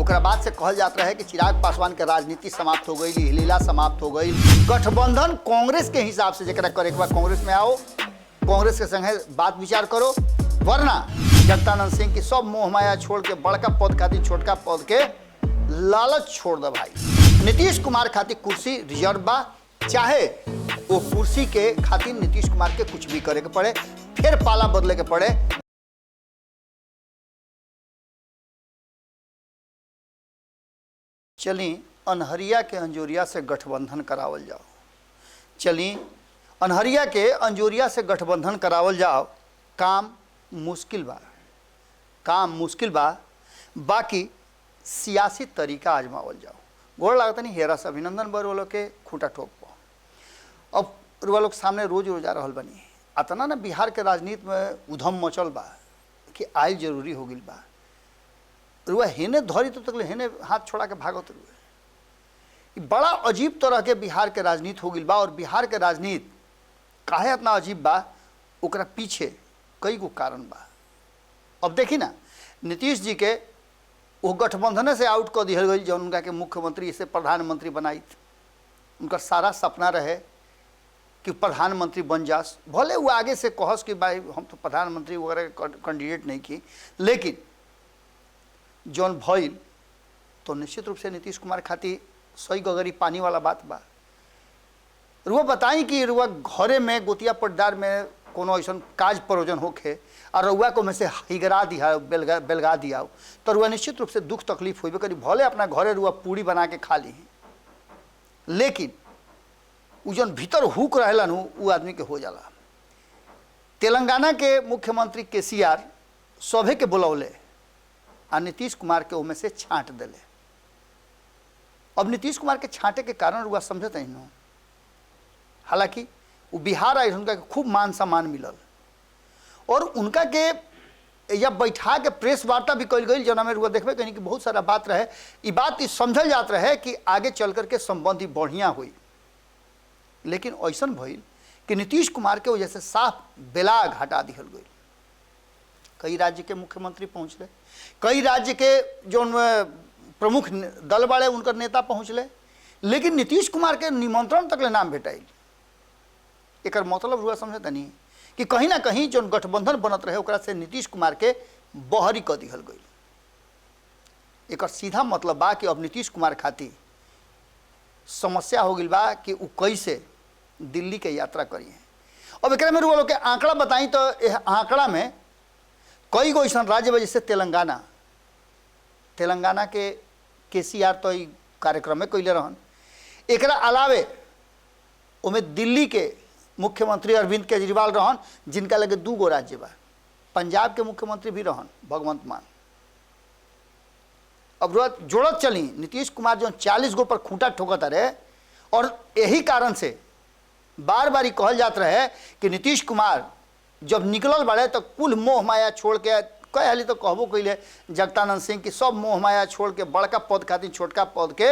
ओकरा बाद से कहल जाता है कि चिराग पासवान के राजनीति समाप्त हो गई, लीला समाप्त हो गई। गठबंधन कांग्रेस के हिसाब से जरा करे के बाद कांग्रेस में आओ, कांग्रेस के संगे बात विचार करो, वरना जगदानंद सिंह की सब मोह माया छोड़ के बड़का पद खातिर छोटका पद के लालच छोड़ दे भाई। नीतीश कुमार खातिर कुर्सी रिजर्व बा, चाहे वो कुर्सी के खातिर नीतीश कुमार के कुछ भी करे के पड़े, फिर पाला बदले के पड़े। चली अनहरिया के अंजोरिया से गठबंधन करावल जाओ, चली अनहरिया के अंजोरिया से गठबंधन करावल जाओ। काम मुश्किल बा, काम मुश्किल बा, बाकी सियासी तरीका आजमावल जाओ। गोड़ लागत नहीं हेरा से अभिनंदन बर वालों के खूंटा ठोक पाओ। अब रुआ लोग सामने रोज रोज आ रहा बनी अतना ना बिहार के राजनीति में उधम मचल बा कि आयल जरूरी हो गई बा। रुआ हेने धरी तो तक हेने हाथ छोड़ा के भागत रुआ। बड़ा अजीब तरह के बिहार के राजनीति हो गई बा। और बिहार के राजनीति काहे इतना अजीब बा, ओकरा पीछे कई गो कारण बा। अब देखी ना, नीतीश जी के वो गठबंधन से आउट कर दिया गई, जौन उनका के मुख्यमंत्री से प्रधानमंत्री बनाई। उनका सारा सपना रहे कि प्रधानमंत्री बन जास, भले वो आगे से कहस कि भाई हम तो प्रधानमंत्री वगैरह कैंडिडेट नहीं की, लेकिन जौन भइल तो निश्चित रूप से नीतीश कुमार खातिर सही गगरी पानी वाला बात बा। रुआ बताई कि रुआ घरे में गोतिया पट्टादार में कोनो ऐसा काज प्रयोजन होखे और रुआ को में से हिगरा दिया बेलगा दिया तो रुआ निश्चित रूप से दुख तकलीफ होबे करी। भले अपना घरे रुआ पूरी बना के खा ली, लेकिन उ जौन भीतर हुक रहलन वो आदमी के हो जाला। तेलंगाना के मुख्यमंत्री केसीआर सभे के बुलौले और नीतीश कुमार के उनमें से छांट दिले। अब नीतीश कुमार के छांटे के कारण रुआ समझत नहीं न, हालांकि वो बिहार आई, उनका खूब मान सम्मान मिलल और उनका के या बैठा के प्रेस वार्ता भी कल गई, जना में रुआ देखबे कहीं कि बहुत सारा बात रहे। ये बात समझल जात रहे कि आगे चल करके संबंध ही बढ़िया हुई, लेकिन ऐसा भइल कि नीतीश कुमार के वजह से साफ बेलाग हटा दिहल गई। कई राज्य के मुख्यमंत्री पहुँचले, कई राज्य के जो प्रमुख दल वाले उनकर नेता पहुँचले, लेकिन नीतीश कुमार के निमंत्रण तक ले नाम भेटाइल। एक मतलब हुआ समझता नहीं कि कहीं ना कहीं जो गठबंधन बनत रहे ओकरा से नीतीश कुमार के बहरी कर दिहल गई। एक सीधा मतलब बा कि अब नीतीश कुमार खातिर समस्या हो गई बा कि वो कैसे दिल्ली के यात्रा करिए। अब एक में रुआ लोग के आंकड़ा बताई तो यह आंकड़ा में कई गो ऐसा राज्य बा, जैसे तेलंगाना के केसीआर तो कार्यक्रम में कैले रहन। एकरा अलावे उमें दिल्ली के मुख्यमंत्री अरविंद केजरीवाल रहन, जिनका लगे 2 गो राज्य बा। पंजाब के मुख्यमंत्री भी रहन भगवंत मान। अब जोड़त चली नीतीश कुमार जो 40 गो पर खूंटा ठोकत रहे, और यही कारण से बार बार कहल जात रहे कि नीतीश कुमार जब निकलल बड़े तो कुल मोह माया छोड़ के, कई हाली तो कहबो कैले जगदानंद सिंह की सब मोह माया छोड़ के बड़का पद खातिर छोटका पद के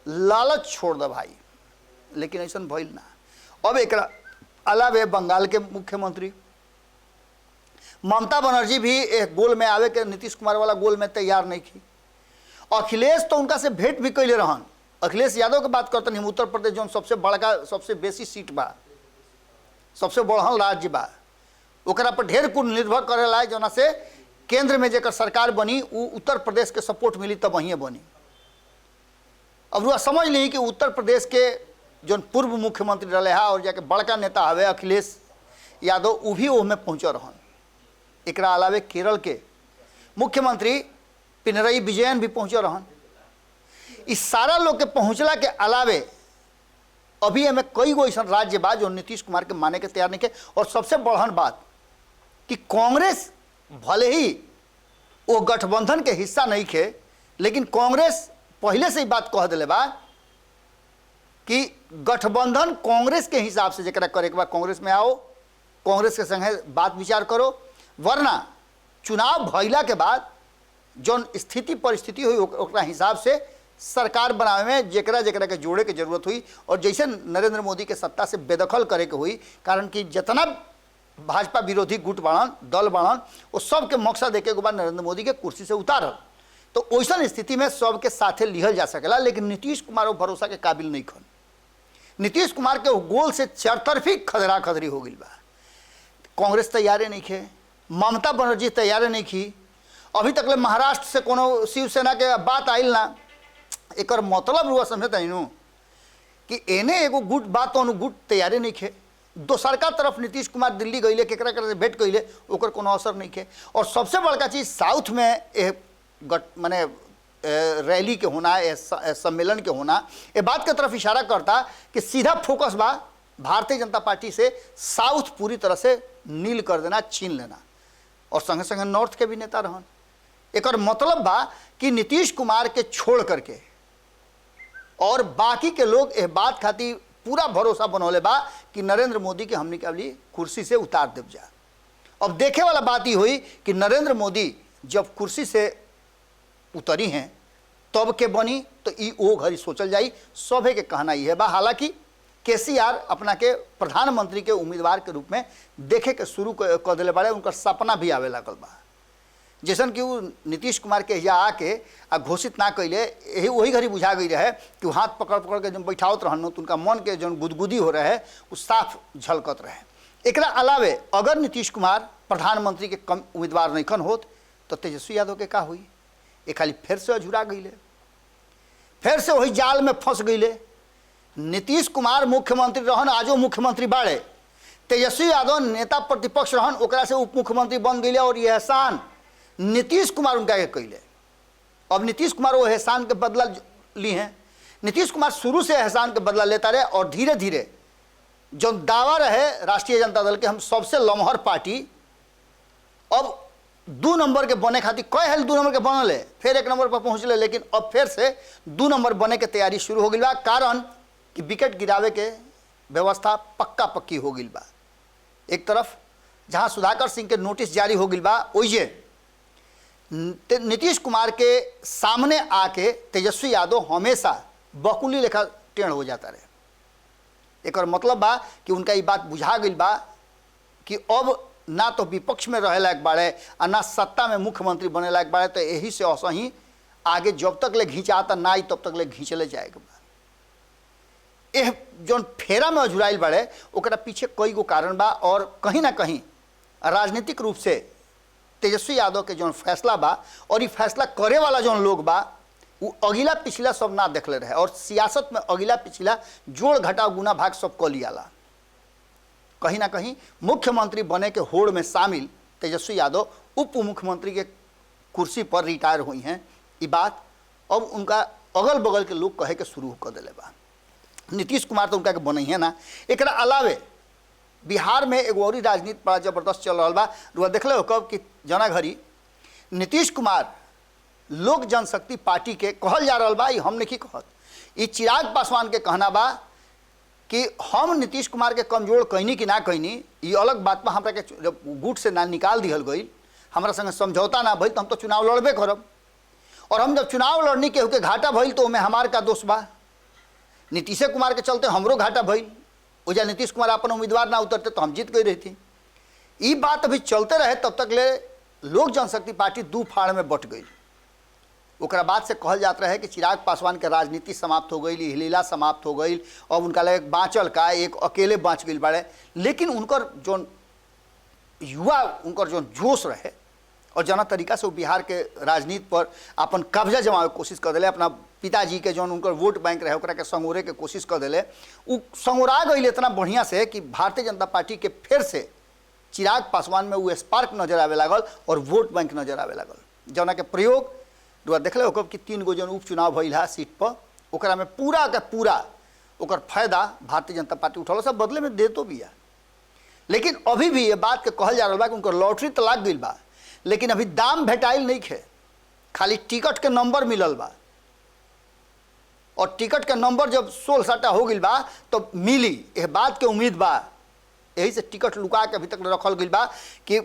लालच छोड़ दे भाई, लेकिन ऐसा भइल ना। अब एक अलावे बंगाल के मुख्यमंत्री ममता बनर्जी भी एक गोल में आवे के नीतीश कुमार वाला गोल में तैयार नहीं थी। अखिलेश तो उनका से भेंट भी कैले रहन। अखिलेश यादव के बात करते नहीं, उत्तर प्रदेश जो सबसे बड़का सबसे बेसी सीट बा, सबसे बढ़ल राज्य बा, ओकरा पर ढेर कुछ निर्भर करेला जना से केंद्र में जेकर सरकार बनी वो उत्तर प्रदेश के सपोर्ट मिली तब वहीं बनी। अब रुआ समझ ली कि उत्तर प्रदेश के जो पूर्व मुख्यमंत्री रहे हा और जाके बड़का नेता हवे अखिलेश यादव, वो भी में पहुँच रहन। एक अलावे केरल के मुख्यमंत्री पिनरई विजयन भी पहुँच रहन। इस सारा लोग के पहुँचला के अलावे अभी हमें कई गो ऐसा राज्य बा जो नीतीश कुमार के माने के तैयार नहीं के। और सबसे बढ़न बात कि कांग्रेस भले ही वो गठबंधन के हिस्सा नहीं थे, लेकिन कांग्रेस पहले से ही बात कह दिले बा कि गठबंधन कांग्रेस के हिसाब से जरा करे के बाद कांग्रेस में आओ, कांग्रेस के संगे बात विचार करो, वरना चुनाव भइला के बाद जो स्थिति परिस्थिति हुई ओकरा हिसाब से सरकार बनावे में जेकरा जेकरा के जोड़े के जरूरत हुई। और जैसे नरेंद्र मोदी के सत्ता से बेदखल करे के हुई, कारण कि जितना भाजपा विरोधी गुट बाड़न दल बाड़न वो सब के मकसद एक बाद नरेंद्र मोदी के कुर्सी से उतारल। तो वैसा स्थिति में सबके साथे लिहल जा सकेला, लेकिन नीतीश कुमार वो भरोसा के काबिल नहीं खन। नीतीश कुमार के गोल से चरतरफी खदरा खदरी हो गई बा। कांग्रेस तैयारे नहीं खे, ममता बनर्जी तैयारे नहीं की, अभी तक ले महाराष्ट्र से कोनो शिवसेना के बात आइल ना। एक मतलब रुआ समझता है कि एने एगो गुट बात तो गुट तैयारे नहीं खे। दोसरका तरफ नीतीश कुमार दिल्ली गईले, केकरा से भेंट कैले, ओकर कोनो असर नहीं खे। और सबसे बड़का चीज़ साउथ में माने रैली के होना, सम्मेलन के होना, ये बात के तरफ इशारा करता कि सीधा फोकस बा भारतीय जनता पार्टी से साउथ पूरी तरह से नील कर देना, छीन लेना, और संगे संगे नॉर्थ के भी नेता रहन। एक मतलब बा कि नीतीश कुमार के छोड़ करके और बाकी के लोग यह बात खातिर पूरा भरोसा बनौले बा कि नरेंद्र मोदी के हमने के कुर्सी से उतार देव जा। अब देखे वाला बात ही हुई कि नरेंद्र मोदी जब कुर्सी से उतरी हैं तब के बनी, तो वो घड़ी सोचल जाई। सभे के कहना ही है बा। हालांकि केसीआर अपना के प्रधानमंत्री के उम्मीदवार के रूप में देखे के शुरू कर दिले बाड़े, उनका सपना भी आवे लागल बा। जैसन कि वो नीतीश कुमार के यहाँ आके घोषित ना कैले, यही वही घड़ी बुझा गई रहे कि हाथ पकड़ पकड़ के जब बैठावत रहन तो उनका मन के जो गुदगुदी हो रहे वो साफ झलकत रहे। एकरा अलावे अगर नीतीश कुमार प्रधानमंत्री के कम उम्मीदवार नहीं होत तो तेजस्वी यादव के का हुई? ये खाली फिर से अझुरा गईले, फिर से वही जाल में फंस गईले। नीतीश कुमार मुख्यमंत्री रहन, आजो मुख्यमंत्री बाड़े। तेजस्वी यादव नेता प्रतिपक्ष रहन, ओकरा से उप मुख्यमंत्री बन गईले, और यह एहसान नीतीश कुमार उनका के कैले। अब नीतीश कुमार वो एहसान के बदला ली हैं। नीतीश कुमार शुरू से एहसान के बदला लेता रहे, और धीरे धीरे जो दावा रहे राष्ट्रीय जनता दल के हम सबसे लमहर पार्टी, अब 2 नंबर के बने खातिर कई हाल 2 नंबर के बनल, फिर 1 नंबर पर पहुँचले, लेकिन अब फिर से 2 नंबर बने के तैयारी शुरू हो गई बा। कारण कि विकेट गिरावे के व्यवस्था पक्का पक्की हो गई बा। एक तरफ जहाँ सुधाकर सिंह के नोटिस जारी हो गई बा, ओइजे नीतीश कुमार के सामने आके तेजस्वी यादव हमेशा बकुली लेखा टेढ़ हो जाता रहे। एक मतलब बा कि उनका ये बात बुझा गई बा कि अब ना तो विपक्ष में रहे लायक बाड़े और ना सत्ता में मुख्यमंत्री बने लायक बाड़े, तो यही से असही आगे जब तक ले घिंचाता ना तब तक ले घिंचले जाएगा। यह जो फेरा में अझुराइल बाड़े ओकरा पीछे कई गो कारण बा, और कहीं ना कहीं राजनीतिक रूप से तेजस्वी यादव के जो फैसला बा और ये फैसला करे वाला जो लोग बा वो अगिला पिछला सब ना देखले रहे। और सियासत में अगिला पिछला जोड़ घटाव गुना भाग सब क लियाला। कहीं ना कहीं मुख्यमंत्री बने के होड़ में शामिल तेजस्वी यादव उप मुख्यमंत्री के कुर्सी पर रिटायर हुई हैं। ये बात अब उनका अगल बगल के लोग कहे के शुरू कर दिले बा। नीतीश कुमार तो उनका के बने है ना। एक अलावे बिहार में एगो और राजनीति बड़ा जबरदस्त चल रहा बा। रुआ देखले हो कब कि जना घड़ी नीतीश कुमार लोक जनशक्ति पार्टी के कहल जा रहा बा, हम नहीं कहत, ये चिराग पासवान के कहना बा कि हम नीतीश कुमार के कमजोर कहनी कि ना कहनी, ये अलग बात पर हमरा के जब गुट से ना निकाल दिहल गई, हमरा संगे समझौता ना भइल तो हम तो चुनाव लड़बे करब, और हम जब चुनाव लड़नी केहू के घाटा भइल तो ओमे हमार का दोष बा? नीतीश कुमार के चलते हमरो घाटा भइल। ओजा नीतीश कुमार अपन उम्मीदवार ना उतरते तो हम जीत गई रही थी। ये बात अभी चलते रहे तब तक ले लोक जनशक्ति पार्टी 2 फाड़ में बट गई। ओकरा बाद से कहल जात रहे कि चिराग पासवान के राजनीति समाप्त हो गई, लीला समाप्त हो गई, अब उनका लगे बाँचल का एक अकेले बाँच गई बाड़े। लेकिन उनकर जो युवा उनकर जो जोश रहे और जना तरीका से वो बिहार के राजनीति पर अपन कब्जा जमावे के कोशिश कर दिले, अपना पिताजी के जो उनकर वोट बैंक रहे ओकरा के संगोरे के कोशिश कर दिले, वो संगोरा गई इतना बढ़िया से कि भारतीय जनता पार्टी के फिर से चिराग पासवान में वो स्पार्क नजर आवे लागल और वोट बैंक नजर आवे लागल। जना के प्रयोग दुआ देखले हो कि 3 गो जन उपचुनाव भइल है सीट पर, ओकरा में पूरा का पूरा ओकर फायदा भारतीय जनता पार्टी उठल, सब बदले में दे तो भी है। लेकिन अभी भी ये बात के कहल जा रहा बा कि उनकर लॉटरी तो लाग गई बा, लेकिन अभी दाम भेटाइल नहीं खे, खाली टिकट के नंबर मिलल बा, और टिकट के नंबर जब 16 हो गई बा तो मिली, यह बात के उम्मीद बा। यही से टिकट लुका के अभी तक रखल गई बा कि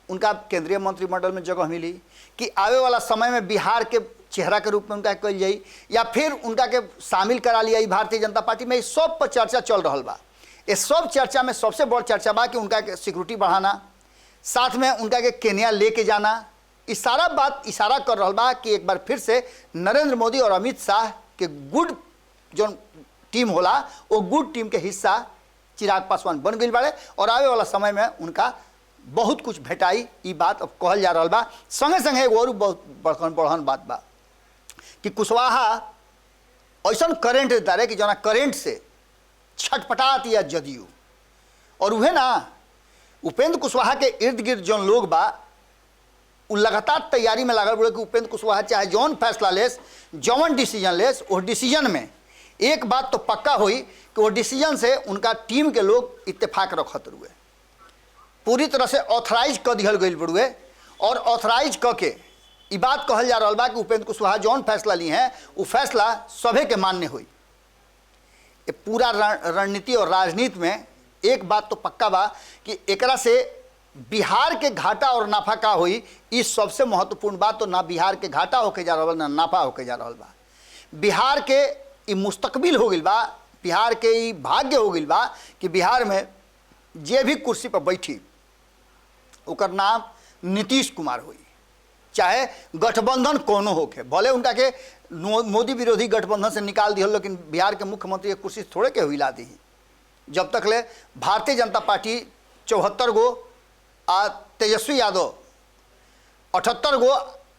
उनका केंद्रीय मंत्रिमंडल में जगह मिली, कि आवे वाला समय में बिहार के चेहरा के रूप में उनका कल जाई, या फिर उनका के शामिल करा लिया भारतीय जनता पार्टी में। इस सब पर चर्चा चल रहा बा। इस सब चर्चा में सबसे बड़ चर्चा बा कि उनका के सिक्योरिटी बढ़ाना, साथ में उनका के केन्या लेके जाना, ई सारा बात इशारा कर रहा बा कि एक बार फिर से नरेंद्र मोदी और अमित शाह के गुड जो टीम होला वो गुड टीम के हिस्सा चिराग पासवान बन गई बाड़े और आवे वाला समय में उनका बहुत कुछ भेटाई। ई बात अब कहल जा रहा बा। संगे संगे एगो और बहुत बढ़न बात बा कि कुशवाहा ऐसा करेंट देता रहे कि जना करेंट से छटपटात या जदयू और उहे ना उपेंद्र कुशवाहा के इर्द गिर्द जौन लोग बा उ लगातार तैयारी में लागल बोले कि उपेंद्र कुशवाहा चाहे जौन फैसला लेस जौन डिसीजन लेस वो डिसीजन में एक बात तो पक्का हुई कि वो डिसीजन से उनका टीम के लोग इत्तेफाक रखत रुए, पूरी तरह से ऑथराइज कर दिहल गई बड़ुए और ऑथराइज क के ई बात कहल जा रहा बा कि उपेंद्र कुशवाहा जौन फैसला ली हैं वो फैसला सभे के मान्य हुई। ये पूरा रणनीति और राजनीति में एक बात तो पक्का बा कि एकरा से बिहार के घाटा और नाफा का हुई, इस सबसे महत्वपूर्ण बात तो ना बिहार के घाटा होके जा रहा ना नाफा होके जा रहा बा। बिहार के ई मुस्तकबिल हो गई बा, बिहार के ई भाग्य हो गई बा कि बिहार में जे भी कुर्सी पर बैठी ओकर नाम नीतीश कुमार हुई, चाहे गठबंधन कोनो होके, भले उनका के मोदी विरोधी गठबंधन से निकाल दिया, लेकिन बिहार के मुख्यमंत्री के कुर्सी थोड़े के हिला दी। जब तक ले भारतीय जनता पार्टी 74 गो आ तेजस्वी यादव 78 गो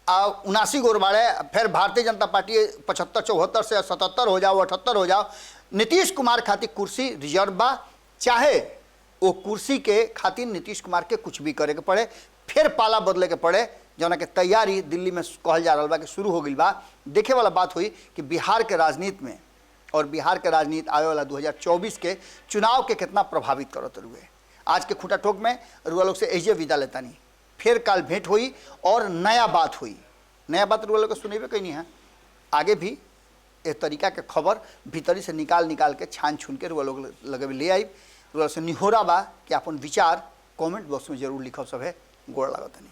आ 79 गो बाड़े, फिर भारतीय जनता पार्टी 75 74 से 77 हो जाओ 78 हो जाओ, नीतीश कुमार खातिर कुर्सी रिजर्व बा। चाहे वो कुर्सी के खातिर नीतीश कुमार के कुछ भी करे के पड़े, फिर पाला बदले के पड़े, जना के तैयारी दिल्ली में कहल जा रहा बा कि शुरू हो गई बा। देखे वाला बात हुई कि बिहार के राजनीति में और बिहार के राजनीति आने वाला 2024 के चुनाव के कितना प्रभावित करत रुए। आज के खूटा ठोक में रुआ लोग से ऐसे विदा लेता नहीं, फिर काल भेंट हुई और नया बात हुई। नया बात रुआ लोग को सुनेबे कहीं नहीं है, आगे भी एक तरीका के खबर भीतरी से निकाल के छान छुन के रुआ लोग लगे ले आई। रुआ से निहोरा बा कि अपन विचार कमेंट बॉक्स में जरूर लिखब। सब है गोड़ लागत नहीं।